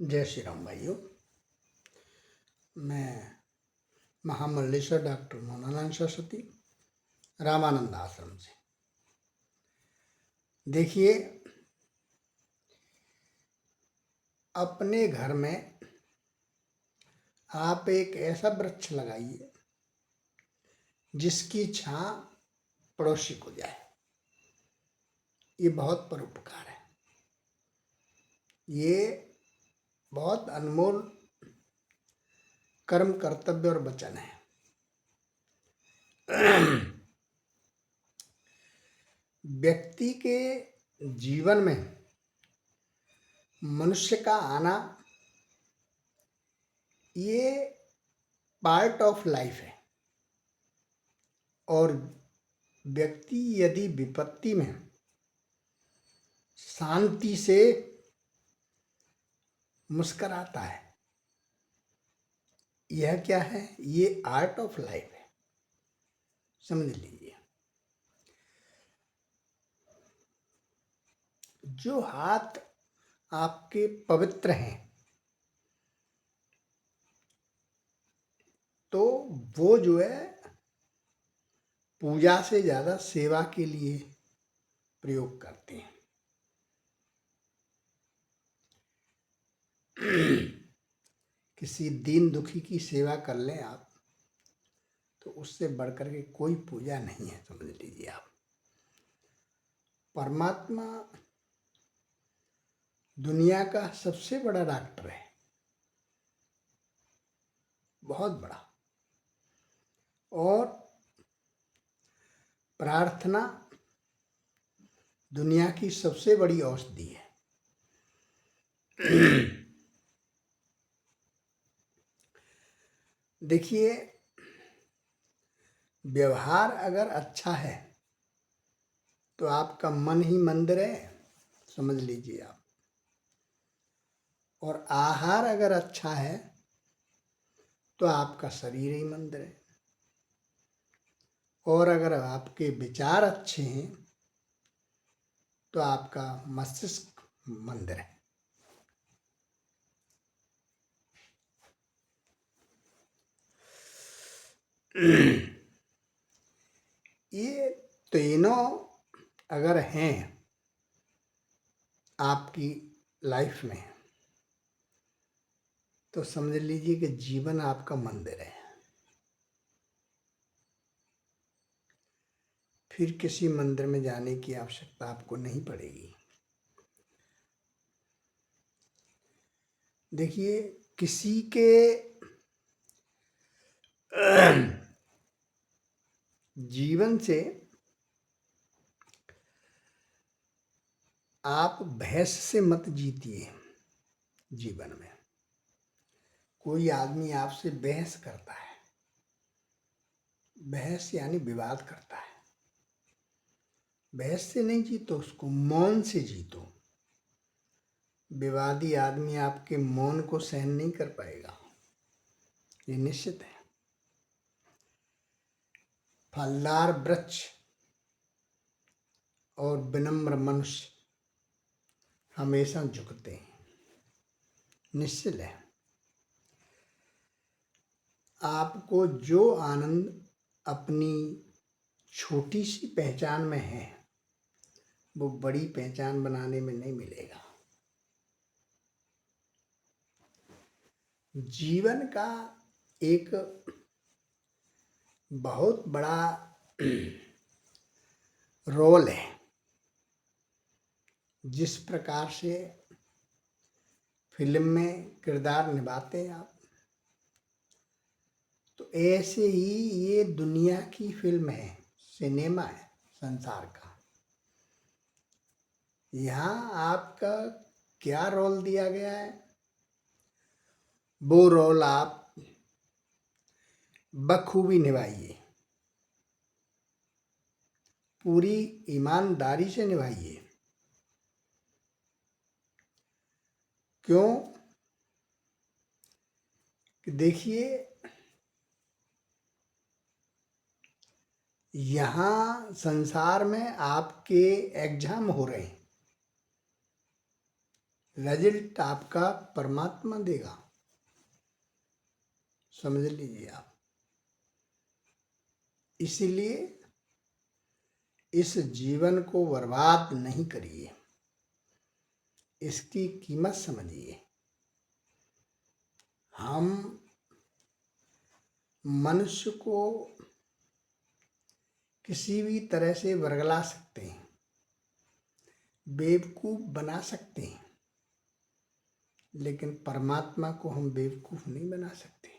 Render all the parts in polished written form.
जय श्री राम भाइयों। मैं महामल्लेश्वर डॉक्टर मोनानंद सरस्वती, रामानंद आश्रम से। देखिए, अपने घर में आप एक ऐसा वृक्ष लगाइए जिसकी छां पड़ोसी को जाए। ये बहुत परोपकार है। ये बहुत अनमोल कर्म, कर्तव्य और वचन है। व्यक्ति के जीवन में मनुष्य का आना ये पार्ट ऑफ लाइफ है, और व्यक्ति यदि विपत्ति में शांति से मुस्कराता है, यह क्या है? ये आर्ट ऑफ लाइफ है, समझ लीजिए। जो हाथ आपके पवित्र हैं, तो वो जो है पूजा से ज़्यादा सेवा के लिए प्रयोग करते हैं। किसी दीन दुखी की सेवा कर लें आप, तो उससे बढ़कर के कोई पूजा नहीं है, समझ लीजिए आप। परमात्मा दुनिया का सबसे बड़ा डॉक्टर है, बहुत बड़ा। और प्रार्थना दुनिया की सबसे बड़ी औषधि है। देखिए, व्यवहार अगर अच्छा है तो आपका मन ही मंदिर है, समझ लीजिए आप। और आहार अगर अच्छा है तो आपका शरीर ही मंदिर है। और अगर आपके विचार अच्छे हैं तो आपका मस्तिष्क मंदिर है। ये तीनों अगर हैं आपकी लाइफ में, तो समझ लीजिए कि जीवन आपका मंदिर है। फिर किसी मंदिर में जाने की आवश्यकता आपको नहीं पड़ेगी। देखिए, किसी के जीवन से आप बहस से मत जीतिए। जीवन में कोई आदमी आपसे बहस करता है, बहस यानी विवाद करता है, बहस से नहीं जीतो, उसको मौन से जीतो। विवादी आदमी आपके मौन को सहन नहीं कर पाएगा, ये निश्चित है। फलदार वृक्ष और विनम्र मनुष्य हमेशा झुकते हैं, निश्चित है। आपको जो आनंद अपनी छोटी सी पहचान में है, वो बड़ी पहचान बनाने में नहीं मिलेगा। जीवन का एक बहुत बड़ा रोल है। जिस प्रकार से फिल्म में किरदार निभाते हैं आप, तो ऐसे ही ये दुनिया की फिल्म है, सिनेमा है संसार का। यहाँ आपका क्या रोल दिया गया है, वो रोल आप बखूबी निभाइए, पूरी ईमानदारी से निभाइए। क्यों? कि देखिए, यहाँ संसार में आपके एग्जाम हो रहे हैं, रिजल्ट आपका परमात्मा देगा, समझ लीजिए आप। इसीलिए इस जीवन को बर्बाद नहीं करिए, इसकी कीमत समझिए। हम मनुष्य को किसी भी तरह से वर्गला सकते हैं, बेवकूफ बना सकते हैं, लेकिन परमात्मा को हम बेवकूफ नहीं बना सकते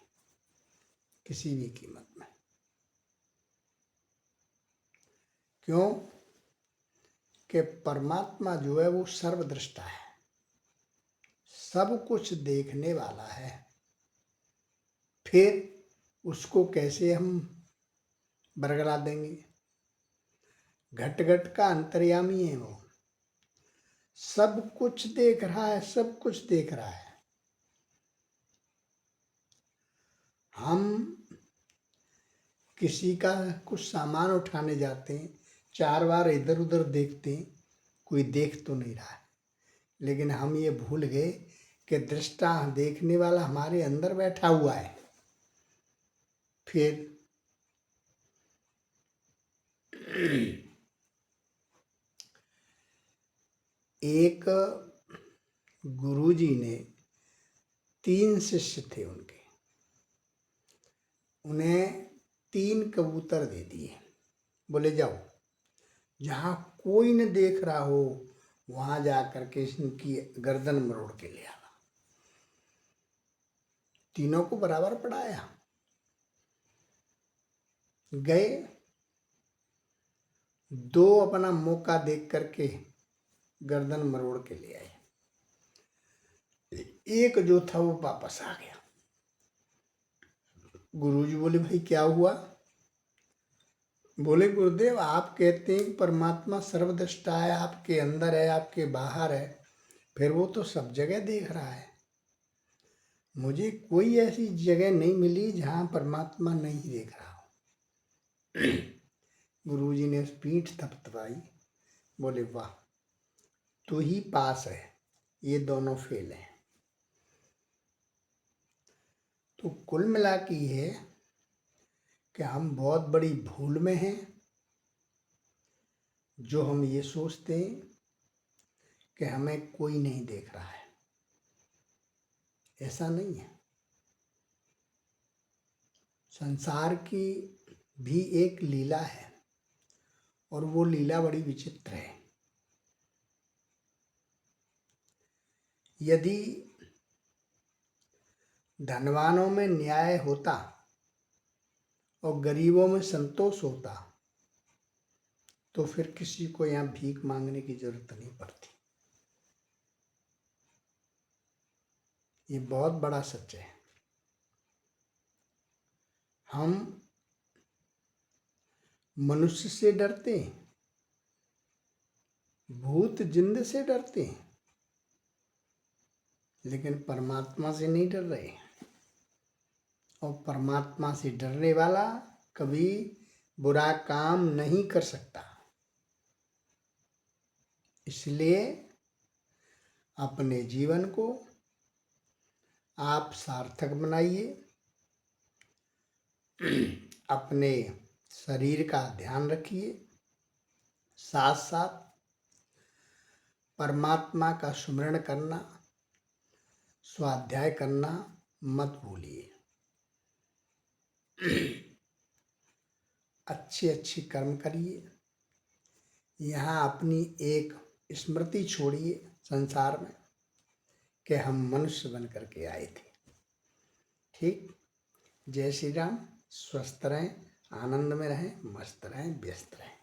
किसी भी कीमत में। क्यों? कि परमात्मा जो है वो सर्वदृष्टा है, सब कुछ देखने वाला है। फिर उसको कैसे हम बरगला देंगे? घट घट का अंतर्यामी है वो, सब कुछ देख रहा है, सब कुछ देख रहा है। हम किसी का कुछ सामान उठाने जाते हैं, 4 बार इधर उधर देखते हैं, कोई देख तो नहीं रहा है, लेकिन हम ये भूल गए कि दृष्टा देखने वाला हमारे अंदर बैठा हुआ है। फिर एक गुरुजी ने 3 शिष्य थे उनके, उन्हें 3 कबूतर दे दिए, बोले जाओ जहाँ कोई न देख रहा हो वहां जा करके इनकी गर्दन मरोड़ के ले आना। तीनों को बराबर पढ़ाया, गए, 2 अपना मौका देख करके गर्दन मरोड़ के ले आए। एक जो था वो वापस आ गया। गुरुजी बोले भाई क्या हुआ? बोले गुरुदेव आप कहते हैं परमात्मा सर्वदृष्टा है, आपके अंदर है, आपके बाहर है, फिर वो तो सब जगह देख रहा है। मुझे कोई ऐसी जगह नहीं मिली जहाँ परमात्मा नहीं देख रहा हो। गुरुजी ने पीठ थपथपाई, बोले वाह तू ही पास है, ये दोनों फेल हैं। तो कुल मिला के है कि हम बहुत बड़ी भूल में हैं जो हम ये सोचते हैं कि हमें कोई नहीं देख रहा है। ऐसा नहीं है। संसार की भी एक लीला है और वो लीला बड़ी विचित्र है। यदि धनवानों में न्याय होता और गरीबों में संतोष होता तो फिर किसी को यहाँ भीख मांगने की जरूरत नहीं पड़ती। ये बहुत बड़ा सच है। हम मनुष्य से डरते हैं, भूत जिंद से डरते हैं, लेकिन परमात्मा से नहीं डर रहे। और परमात्मा से डरने वाला कभी बुरा काम नहीं कर सकता। इसलिए अपने जीवन को आप सार्थक बनाइए, अपने शरीर का ध्यान रखिए, साथ साथ परमात्मा का स्मरण करना, स्वाध्याय करना मत भूलिए। अच्छे अच्छे कर्म करिए। यहाँ अपनी एक स्मृति छोड़िए संसार में कि हम मनुष्य बन करके आए थे। ठीक। जय श्री राम। स्वस्थ रहें, आनंद में रहें, मस्त रहें, व्यस्त रहें।